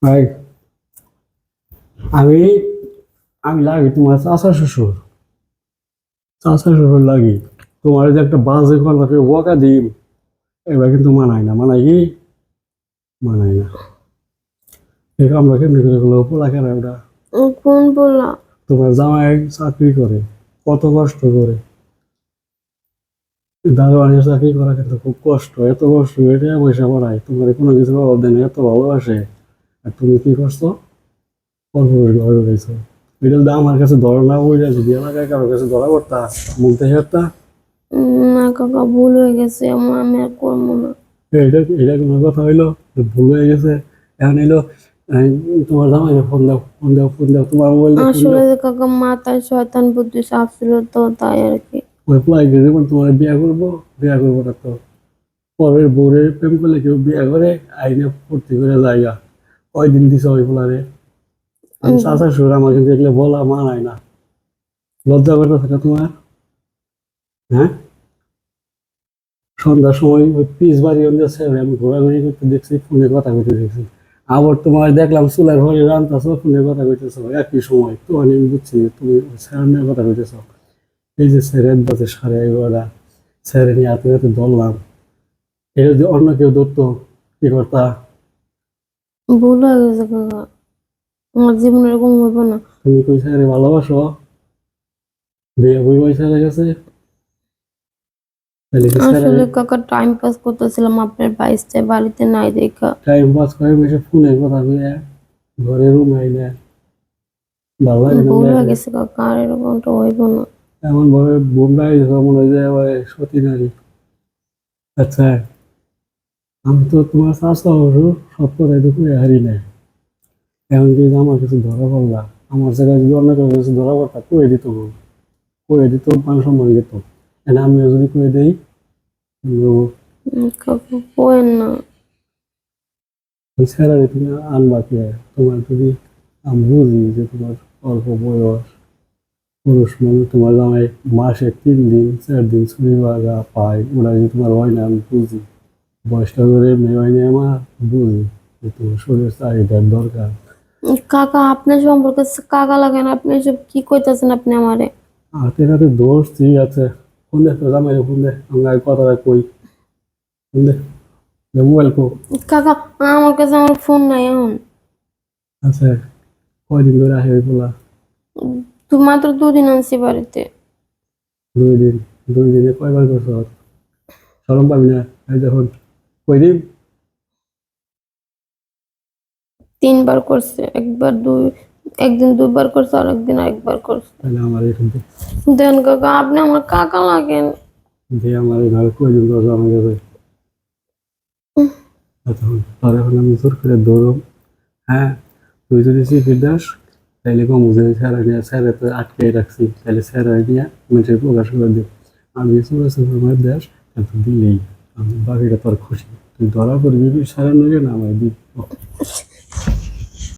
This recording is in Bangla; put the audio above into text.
ভাই, আমি আমি লাগি তোমার চাচা শ্বশুর লাগি। তোমার যে একটা বাজে গলাকে ওয়াকা দিই, এবার কিন্তু মানায় না, মানায় কি? মানায় না। দেখো আমরা কেমনি করে গেলো পোলা কেনা ওটা। কোন বললা? তোমার জামাই চাকরি করে, কত কষ্ট করে। দারোয়ানের চাকরি করা কিন্তু খুব কষ্ট, এত কষ্ট এটা পয়সা পড়ায়, তোমার কোনো কিছু অভাব দেয় না, এত ভালোবাসে। আর তুমি কি করছো? পরপুরুষ ঘরে গেছো। এটা যদি আমার কাছে ধরো না, ওইটা যদি এলাকায় কারোর কাছে ধরা পড়তা, মুখ দেখে একটা, না কাকা, ভুল হয়ে গেছে আমার, আমি আর করবো না। এটা এটা কোনো কথা হইলো? ভুল হয়ে গেছে। এখন এলো তোমার জামাই ফোন দাও তোমার মোবাইলে ফোন আসলে দাও। যে কাকা মাথায় শয়তান বুদ্ধি চাপ ছিল তো, তাই আর কি। ওই প্লাই যখন তোমার বিয়া করবো না তো। পরের বউরে প্রেম করলে কেউ বিয়া করে, আইনে ভর্তি করে জায়গা। কয়দিন দিছে ওই পোলারে। আমি উম, চাচা শ্বশুর, আমাকে দেখলে বলা মানায় না। লজ্জা করতে থাকে তোমার? হ্যাঁ। সন্ধ্যার সময় ওই পিস বাড়ি ছেড়ে আমি ঘোরাঘুরি করতে দেখছি, ফোনে কথা কইতে দেখছি। আবার তোমার দেখলাম চুলার ঘরে রান্তাছো, ফোনে কথা কইতেছো, একই সময় তো আমি বুঝছি যে তুমি স্যার নিয়ে কথা কইতেছো। এই যে স্যারের বাজে 11:30, স্যারে নিয়ে হাতে হাতে ধরলাম। এটা যদি অন্য কেউ ধরতো, কি করতা? ভুল হয়ে গেছে কাকা, আমার জীবন এরকম হইব না। তুমি কই স্যারে ভালোবাসো? বিয়ে বই পয়সা গেছে, তাহলে কি স্যার আসলে কাকা টাইম পাস করতেছিলাম, আপনার বাইসটা বাড়িতে নাই দেখা। টাইম পাস করে বসে ফোনে কথা কইয়া ঘরে রুম আইলে ভালো লাগে না? ভুল হয়ে মেয়েরে গেছে কাকা, আর এরকমটা হইব না। এমন ভাবে বোমরাই মনে হয় যে এবারে সতী নারী। আচ্ছা, আমি তো তোমার চাষা হবো, সব কথাই তো কয়ে হারি না। এখন যদি আমার কিছু ধরা পড়লা, আমার জায়গায় যদি অন্য কারো কিছু ধরা পড়তা, কয়ে দিত মান সম্মান দিত। এখন আমিও যদি কয়ে দিই, কাকা কোয়েন না। স্যালারি তুমি আনবা কে? তোমার যদি আমি বুঝি যে তোমার অল্প বয়স, পুরুষ মানুষ, তোমার জামাই মাসে 3 দিন 4 দিন ছুটি বাগা পায়, ওরা যদি তোমার হয় না, আমি বুঝি। বয়সটা ধরে মেয়ে হয় না আমার, বুঝি যে তোমার শরীরের চাহিদার দরকার। কাকা আপনার সম্পর্কে কাকা লাগেন, আপনি এসব কি কইতাছেন আপনি আমারে? হাতে হাতে দোষ ঠিক আছে। ফোন দে তো জামাই, ফোন দে, আমরা কথাটা কই। ফোন দে, মোবাইল কো। কাকা, আমার কাছে আমার ফোন নাই এখন। আচ্ছা, কয়দিন ধরে আসে ওই পোলা? উম, তো মাত্র 2 দিন আনছি বাড়িতে। 2 দিন? 2 দিনে কয়বার করছো? শরম পাবি না? এই দেখুন, কয়দিন? 3 বার করছে, একবার দুই, একদিন 2 বার করছে, আর একদিন একবার করছে। তাহলে আমার এখান থেকে দেন কাকা, আপনি আমার কাকা লাগেন। যে আমার এভাবে কয়দিন করছো আমার কাছে? উম, এতক্ষণ তোর এখন আমি জোর করে দৌড়ম? হ্যাঁ, তুই যদি সিপির দাস, তাহলে কম বুঝে স্যারা নিয়ে, স্যারে তো আটকে রাখছি, তাহলে স্যারা নিয়ে মেয়েকে প্রকাশ করে দিই। আমি চলে আমার দেশ, তাহলে দিলেই আমি বাকিটা তোর খুশি। তুই ধরা পড়বি স্যারের নগে না আমার দিই।